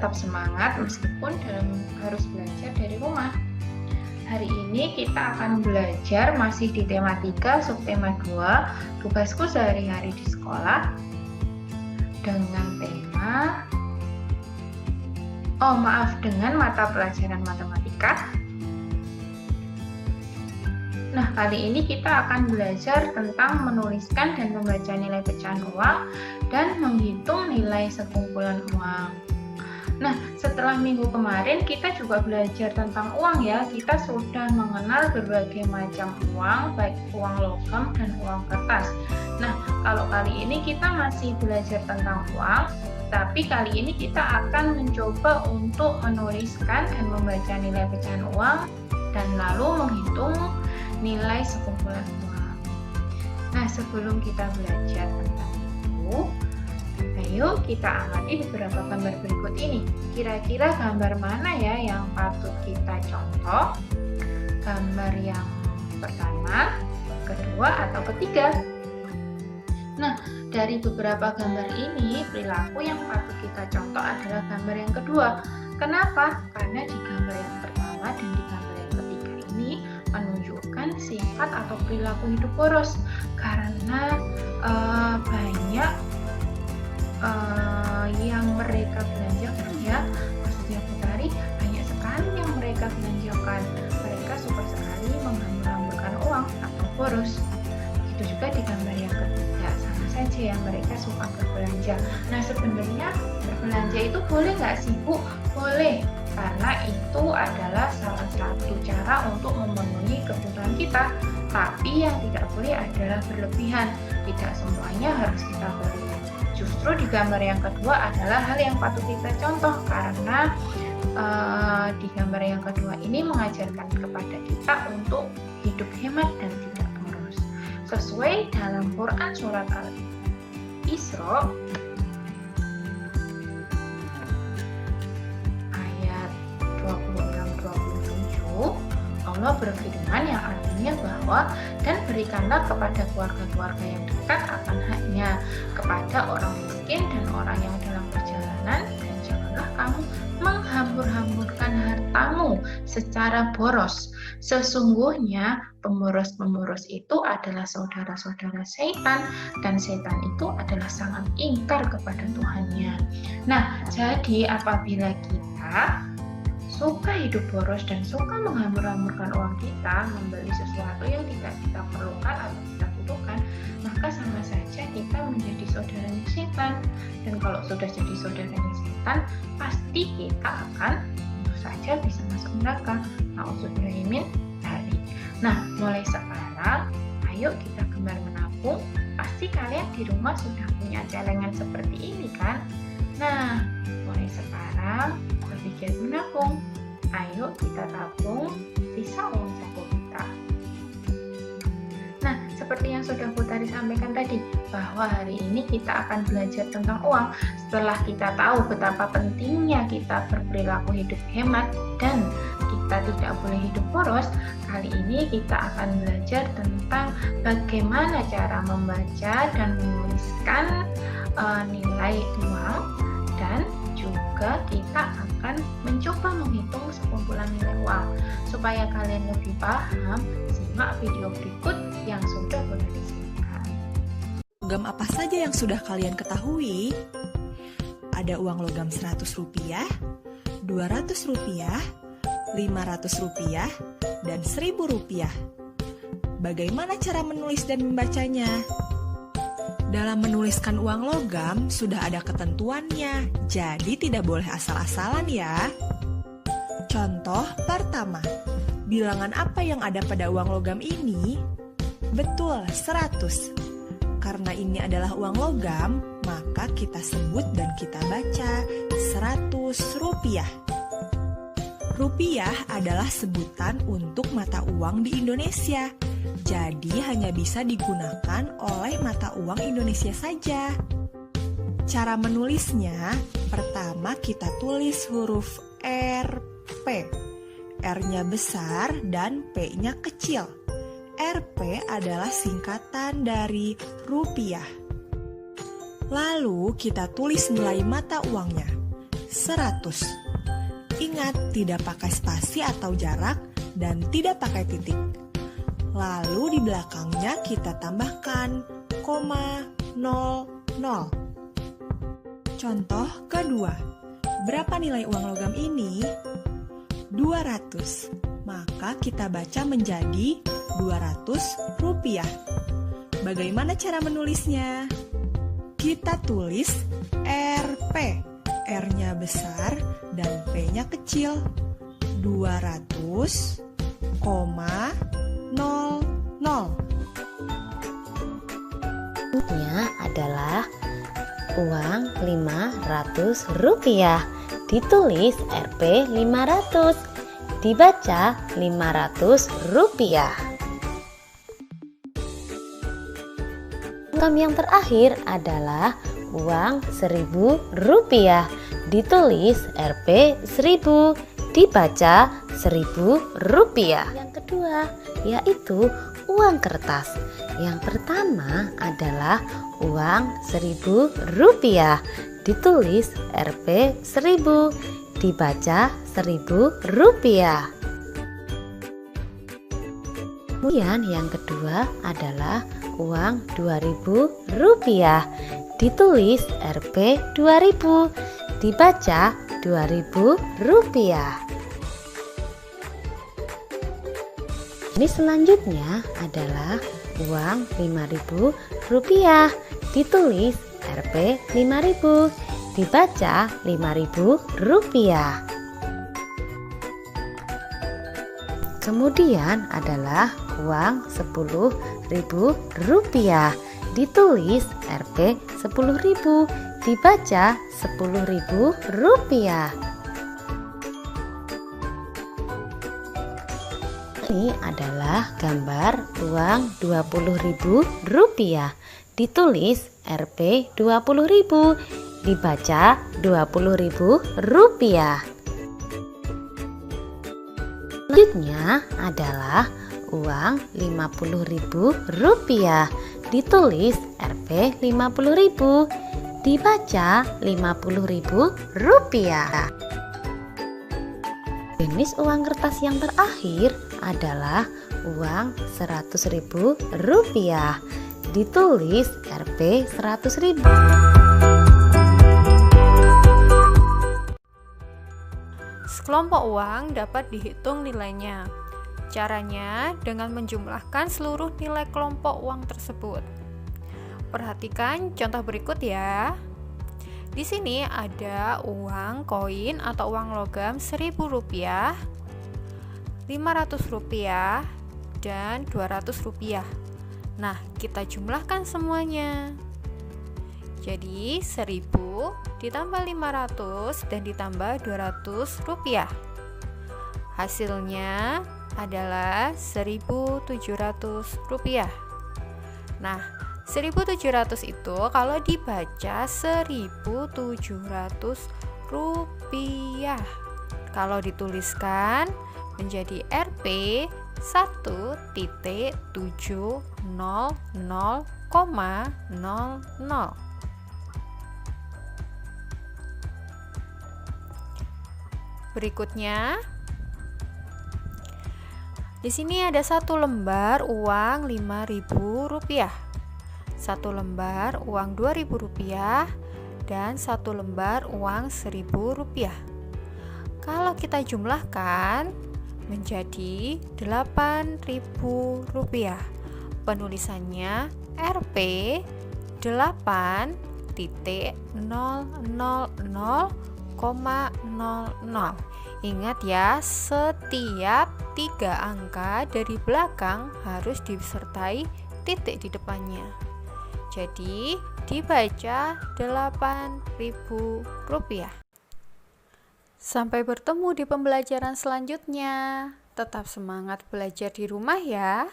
tetap semangat meskipun harus belajar dari rumah. Hari ini kita akan belajar masih di tema 3, subtema 2, tugasku sehari-hari di sekolah, dengan tema dengan mata pelajaran matematika. Nah, kali ini kita akan belajar tentang menuliskan dan membaca nilai pecahan uang dan menghitung nilai sekumpulan uang. Nah, setelah minggu kemarin kita juga belajar tentang uang ya. Kita sudah mengenal berbagai macam uang, baik uang logam dan uang kertas. Nah, kalau kali ini kita masih belajar tentang uang, tapi kali ini kita akan mencoba untuk menuliskan dan membaca nilai pecahan uang dan lalu menghitung nilai sekumpulan uang. Nah, sebelum kita belajar tentang itu, ayo kita amati beberapa gambar berikut ini. Kira-kira gambar mana ya yang patut kita contoh? Gambar yang pertama, kedua, atau ketiga? Nah, dari beberapa gambar ini, perilaku yang patut kita contoh adalah gambar yang kedua. Kenapa? Karena di gambar yang pertama dan di gambar yang ketiga ini menunjukkan sifat atau perilaku hidup boros. Karena banyak yang mereka belanjakan ya, maksudnya Putari, banyak sekali yang mereka belanjakan. Mereka suka sekali menghambur-hamburkan uang atau boros. Itu juga di gambar yang ketiga, sama saja yang mereka suka berbelanja. Nah, sebenarnya berbelanja itu boleh nggak sih Bu? Boleh, karena itu adalah salah satu cara untuk memenuhi kebutuhan kita. Tapi yang tidak boleh adalah berlebihan. Tidak semuanya harus kita beli. Justru di gambar yang kedua adalah hal yang patut kita contoh, karena di gambar yang kedua ini mengajarkan kepada kita untuk hidup hemat dan tidak boros. Sesuai dalam Quran surat Al-Isra ayat 26-27, Allah berfirman yang artinya bahwa dan berikanlah kepada keluarga-keluarga yang dekat akan haknya, kepada orang miskin dan orang yang dalam perjalanan, dan janganlah kamu menghambur-hamburkan hartamu secara boros. Sesungguhnya pemboros-pemboros itu adalah saudara-saudara setan, dan setan itu adalah sangat ingkar kepada Tuhannya. Nah, jadi apabila kita suka hidup boros dan suka menghambur-hamburkan uang kita, membeli sesuatu yang tidak kita perlukan atau kita butuhkan, maka sama saja kita menjadi saudaranya setan. Dan kalau sudah jadi saudaranya setan, pasti kita akan tentu saja bisa masuk neraka. Na'udzubillahimin dzalik. Nah, mulai sekarang, ayo kita gemar menabung. Pasti kalian di rumah sudah punya celengan seperti ini kan? Nah, mulai sekarang berpikir menabung. Ayo kita tabung sisa uang saku kita. Nah, seperti yang sudah Putari sampaikan tadi, bahwa hari ini kita akan belajar tentang uang. Setelah kita tahu betapa pentingnya kita berperilaku hidup hemat dan kita tidak boleh hidup boros, kali ini kita akan belajar tentang bagaimana cara membaca dan menuliskan nilai uang, dan juga kita akan mencoba menghitung sekumpulan nilai uang. Supaya kalian lebih paham, simak video berikut yang sudah Putari siapkan. Logam apa saja yang sudah kalian ketahui? Ada uang logam Rp100, Rp200, Rp500, dan Rp1.000. Bagaimana cara menulis dan membacanya? Dalam menuliskan uang logam sudah ada ketentuannya, jadi tidak boleh asal-asalan ya. Contoh pertama, bilangan apa yang ada pada uang logam ini? Betul, 100. Karena ini adalah uang logam, maka kita sebut dan kita baca Rp100. Rupiah adalah sebutan untuk mata uang di Indonesia. Jadi hanya bisa digunakan oleh mata uang Indonesia saja. Cara menulisnya, pertama kita tulis huruf Rp. R-nya besar dan P-nya kecil. Rp adalah singkatan dari rupiah. Lalu kita tulis nilai mata uangnya. 100. Ingat, tidak pakai spasi atau jarak dan tidak pakai titik. Lalu di belakangnya kita tambahkan koma 00. Contoh kedua. Berapa nilai uang logam ini? 200. Maka kita baca menjadi 200 rupiah. Bagaimana cara menulisnya? Kita tulis Rp. R-nya besar dan P-nya kecil. 200,00. Nya adalah uang 500 rupiah. Ditulis Rp 500. Dibaca 500 rupiah. Logam yang terakhir adalah uang 1000 rupiah. Ditulis Rp 1000. Dibaca 1000 rupiah. Yang kedua yaitu uang kertas. Yang pertama adalah uang 1000 rupiah. Ditulis Rp 1000. Dibaca 1000 rupiah. Kemudian yang kedua adalah uang 2000 rupiah. Ditulis Rp 2000. Dibaca 2000 rupiah. Ini selanjutnya adalah uang 5000 rupiah. Ditulis Rp 5000. Dibaca 5000 rupiah. Kemudian adalah uang 10.000 rupiah. Ditulis Rp 10.000. Dibaca 10.000 rupiah. Ini adalah gambar uang 20.000 rupiah. Ditulis Rp 20.000. Dibaca 20.000 rupiah. Selanjutnya adalah uang 50.000 rupiah. Ditulis Rp 50.000. Dibaca 50.000 rupiah. Jenis uang kertas yang terakhir adalah uang 100.000 rupiah. Ditulis Rp 100.000. Sekelompok uang dapat dihitung nilainya. Caranya dengan menjumlahkan seluruh nilai kelompok uang tersebut. Perhatikan contoh berikut ya. Di sini ada uang koin atau uang logam 1.000 rupiah, 500 rupiah, dan 200 rupiah. Nah, kita jumlahkan semuanya. Jadi 1.000 ditambah 500 dan ditambah 200 rupiah. Hasilnya adalah 1.700 rupiah. Nah, 1.700 itu kalau dibaca 1.700 rupiah. Kalau dituliskan menjadi Rp 1.700,00. Berikutnya, di sini ada satu lembar uang 5.000 rupiah, satu lembar uang 2.000 rupiah, dan satu lembar uang 1.000 rupiah. Kalau kita jumlahkan menjadi 8.000 rupiah. Penulisannya Rp 8.000,00. Ingat ya, setiap 3 angka dari belakang harus disertai titik di depannya. Jadi dibaca 8.000 rupiah. Sampai bertemu di pembelajaran selanjutnya. Tetap semangat belajar di rumah ya.